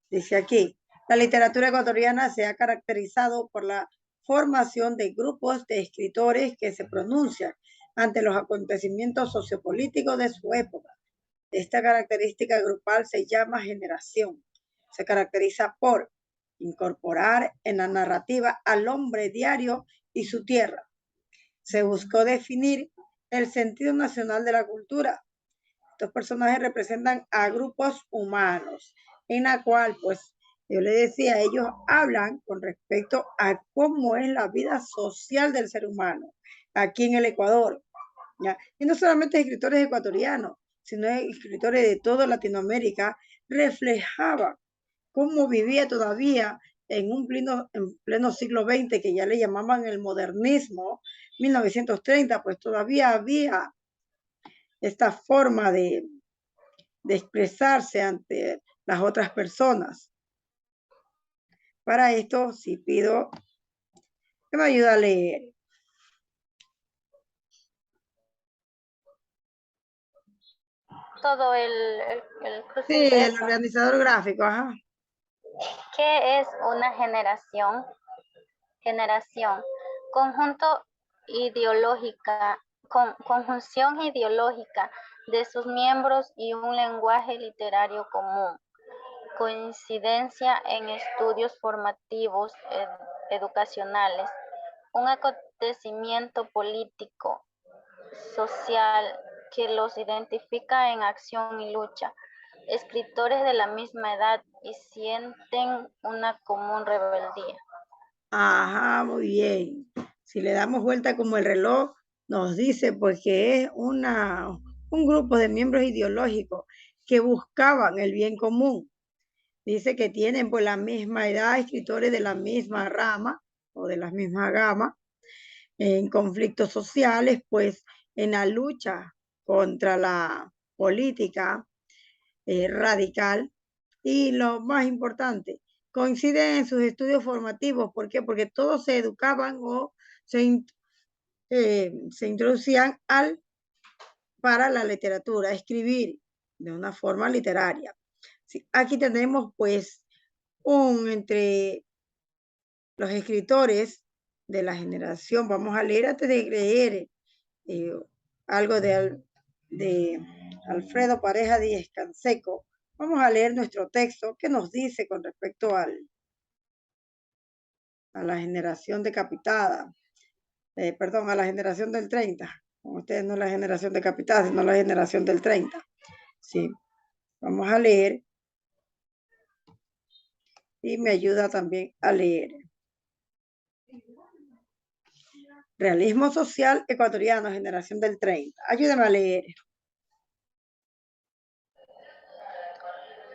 Dice aquí, la literatura ecuatoriana se ha caracterizado por la formación de grupos de escritores que se pronuncian ante los acontecimientos sociopolíticos de su época. Esta característica grupal se llama generación. Se caracteriza por incorporar en la narrativa al hombre diario y su tierra. Se buscó definir el sentido nacional de la cultura. Estos personajes representan a grupos humanos, en la cual, pues, yo le decía, ellos hablan con respecto a cómo es la vida social del ser humano aquí en el Ecuador, ¿ya? Y no solamente escritores ecuatorianos, sino escritores de toda Latinoamérica, reflejaban cómo vivía todavía en pleno siglo XX, que ya le llamaban el modernismo, 1930, pues todavía había esta forma de expresarse ante las otras personas. Para esto, sí pido que me ayude a leer. Todo Sí, el crucigrama. organizador gráfico, ajá. ¿Qué es una generación? Generación, conjunto ideológica, conjunción ideológica de sus miembros y un lenguaje literario común. Coincidencia en estudios formativos educacionales. Un acontecimiento político, social, que los identifica en acción y lucha. Escritores de la misma edad y sienten una común rebeldía. Ajá, muy bien. Si le damos vuelta como el reloj, nos dice pues que es un grupo de miembros ideológicos que buscaban el bien común. Dice que tienen pues la misma edad, escritores de la misma rama o de la misma gama, en conflictos sociales, pues en la lucha contra la política radical. Y lo más importante, coinciden en sus estudios formativos. ¿Por qué? Porque todos se educaban o se introducían para la literatura, escribir de una forma literaria. Sí, aquí tenemos pues entre los escritores de la generación, vamos a leer antes de leer eh, algo de Alfredo Pareja Díez Canseco. Vamos a leer nuestro texto que nos dice con respecto a la generación decapitada, perdón, a la generación del 30. Con ustedes no la generación decapitada, sino la generación del 30. Sí, vamos a leer y me ayuda también a leer. Realismo social ecuatoriano, generación del 30. Ayúdame a leer.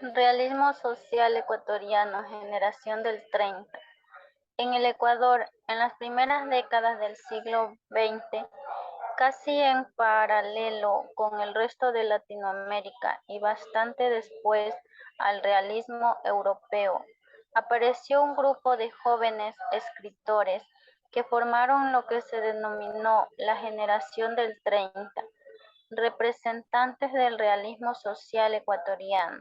Realismo social ecuatoriano, generación del 30. En el Ecuador, en las primeras décadas del siglo XX, casi en paralelo con el resto de Latinoamérica y bastante después al realismo europeo, apareció un grupo de jóvenes escritores que formaron lo que se denominó la generación del 30, representantes del realismo social ecuatoriano,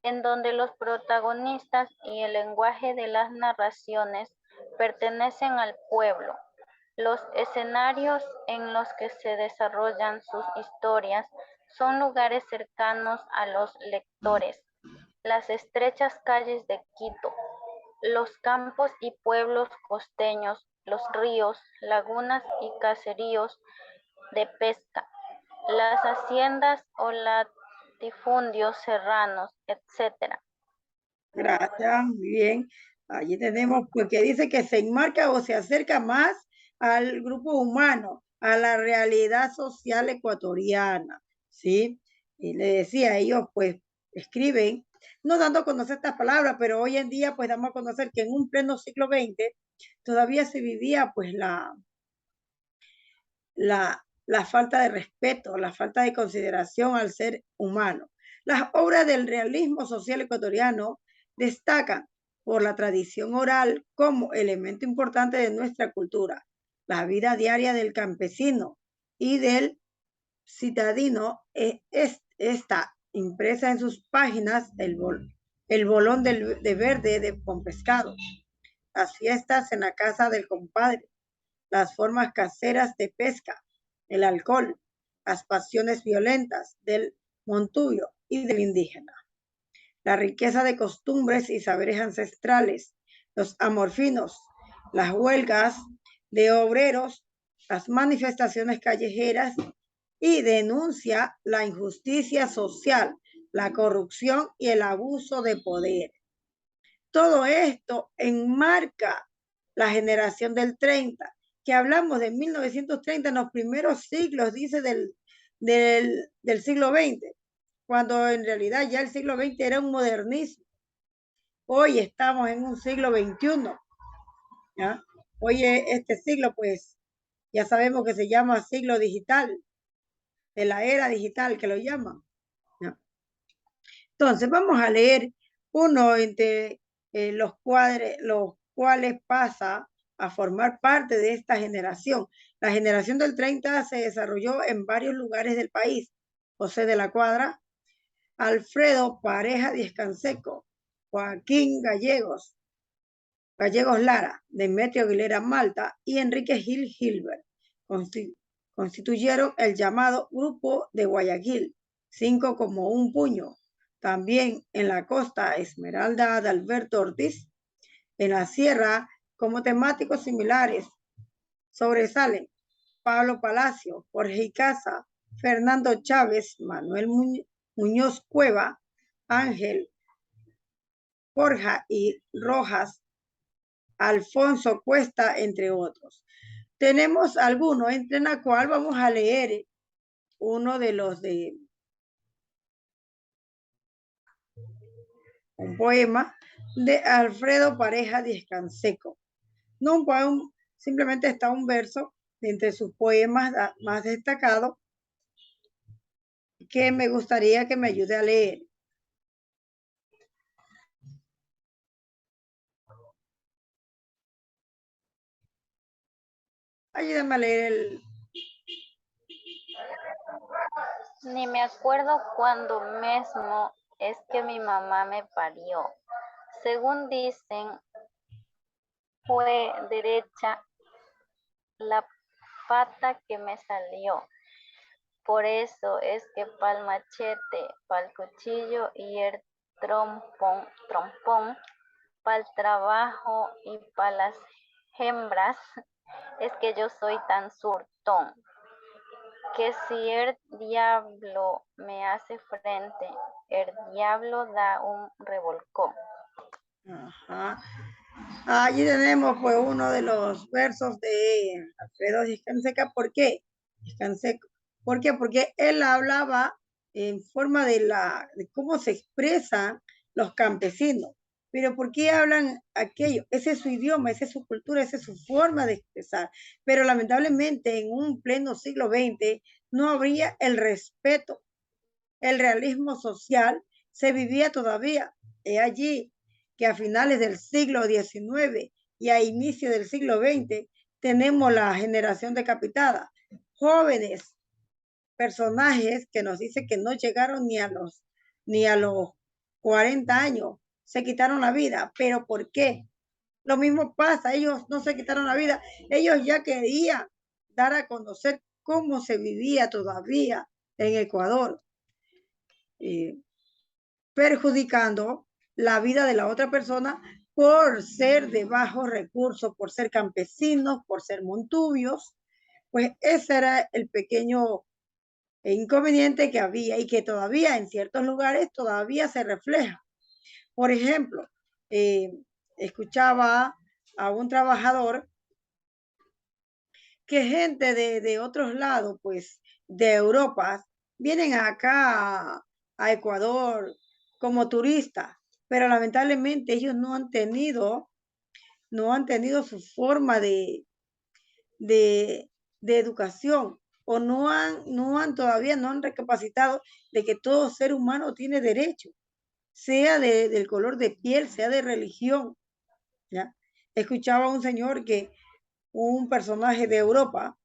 en donde los protagonistas y el lenguaje de las narraciones pertenecen al pueblo. Los escenarios en los que se desarrollan sus historias son lugares cercanos a los lectores, las estrechas calles de Quito, los campos y pueblos costeños, los ríos, lagunas y caseríos de pesca, las haciendas o latifundios serranos, etc. Gracias, muy bien. Allí tenemos, porque dice que se enmarca o se acerca más al grupo humano, a la realidad social ecuatoriana, ¿sí? Y le decía, ellos pues escriben, no dando a conocer estas palabras, pero hoy en día pues damos a conocer que en un pleno siglo XX todavía se vivía pues la falta de respeto, la falta de consideración al ser humano. Las obras del realismo social ecuatoriano destacan por la tradición oral como elemento importante de nuestra cultura, la vida diaria del campesino y del citadino está impresa en sus páginas el bolón de verde con pescado, las fiestas en la casa del compadre, las formas caseras de pesca, el alcohol, las pasiones violentas del montuyo y del indígena, la riqueza de costumbres y saberes ancestrales, los amorfinos, las huelgas de obreros, las manifestaciones callejeras y denuncia la injusticia social, la corrupción y el abuso de poder. Todo esto enmarca la generación del 30, que hablamos de 1930 en los primeros siglos, dice, del siglo XX, cuando en realidad ya el siglo XX era un modernismo. Hoy estamos en un siglo XXI, ¿ya? Hoy este siglo, pues, ya sabemos que se llama siglo digital, de la era digital que lo llaman, ¿ya? Entonces, vamos a leer uno entre los cuales pasa a formar parte de esta generación. La generación del 30 se desarrolló en varios lugares del país. José de la Cuadra, Alfredo Pareja Díez Canseco, Joaquín Gallegos Lara, Demetrio Aguilera Malta y Enrique Gil Gilbert constituyeron el llamado Grupo de Guayaquil, 5 como un puño. También en la costa Esmeralda de Alberto Ortiz, en la sierra como temáticos similares sobresalen Pablo Palacio, Jorge Icaza, Fernando Chávez, Manuel Muñoz Cueva, Ángel Borja y Rojas, Alfonso Cuesta, entre otros. Tenemos algunos, entre la cual vamos a leer uno de los de un poema de Alfredo Pareja Díez Canseco. No un poema, simplemente está un verso de entre sus poemas más destacados que me gustaría que me ayude a leer. Ayúdame a leer el... Ni me acuerdo cuándo mismo es que mi mamá me parió. Según dicen, fue derecha la pata que me salió. Por eso es que pa'l machete, pa'l cuchillo y el trompón, pa'l trabajo y pa' las hembras, es que yo soy tan surtón, que si el diablo me hace frente, el diablo da un revolcón. Ajá. Allí tenemos pues uno de los versos de Alfredo Díez Canseco. ¿Por qué? ¿Por qué? Porque él hablaba en forma de cómo se expresan los campesinos. Pero ¿por qué hablan aquello? Ese es su idioma, esa es su cultura, esa es su forma de expresar. Pero lamentablemente en un pleno siglo XX no habría el respeto, el realismo social se vivía todavía. Es allí que a finales del siglo XIX y a inicio del siglo XX tenemos la generación decapitada, jóvenes personajes que nos dicen que no llegaron ni a los 40 años, se quitaron la vida. ¿Pero por qué? Lo mismo pasa, ellos no se quitaron la vida, ellos ya querían dar a conocer cómo se vivía todavía en Ecuador, perjudicando la vida de la otra persona por ser de bajos recursos, por ser campesinos, por ser montubios. Pues ese era el pequeño inconveniente que había y que todavía en ciertos lugares todavía se refleja. Por ejemplo, escuchaba a un trabajador que gente de otros lados, pues de Europa, vienen acá a Ecuador como turistas, pero lamentablemente ellos no han tenido su forma de educación, o todavía no han recapacitado de que todo ser humano tiene derecho, sea del color de piel, sea de religión, ¿ya? Escuchaba a un señor que un personaje de Europa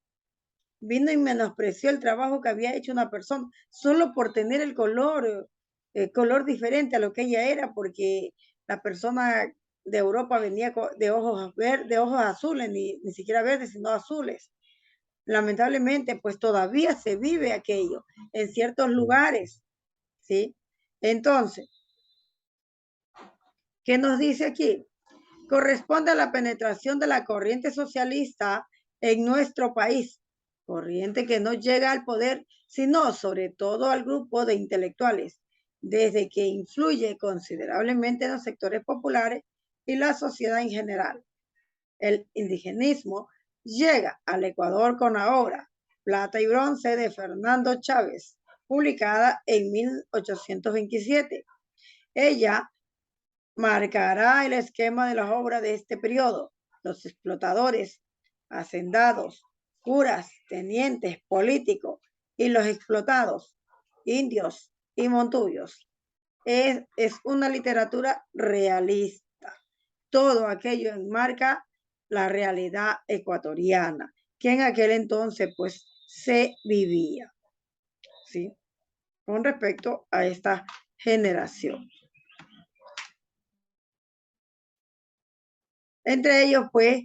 vino y menospreció el trabajo que había hecho una persona solo por tener el color color diferente a lo que ella era, porque la persona de Europa venía de ojos verdes, de ojos azules, ni siquiera verdes, sino azules. Lamentablemente, pues todavía se vive aquello en ciertos lugares, ¿sí? Entonces, ¿qué nos dice aquí? Corresponde a la penetración de la corriente socialista en nuestro país, corriente que no llega al poder, sino sobre todo al grupo de intelectuales, desde que influye considerablemente en los sectores populares y la sociedad en general. El indigenismo llega al Ecuador con la obra Plata y Bronce de Fernando Chávez, publicada en 1827. Ella marcará el esquema de las obras de este periodo. Los explotadores, hacendados, curas, tenientes, políticos y los explotados, indios y montuyos. Es una literatura realista. Todo aquello enmarca la realidad ecuatoriana, que en aquel entonces pues se vivía, ¿sí? Con respecto a esta generación. Entre ellos, pues,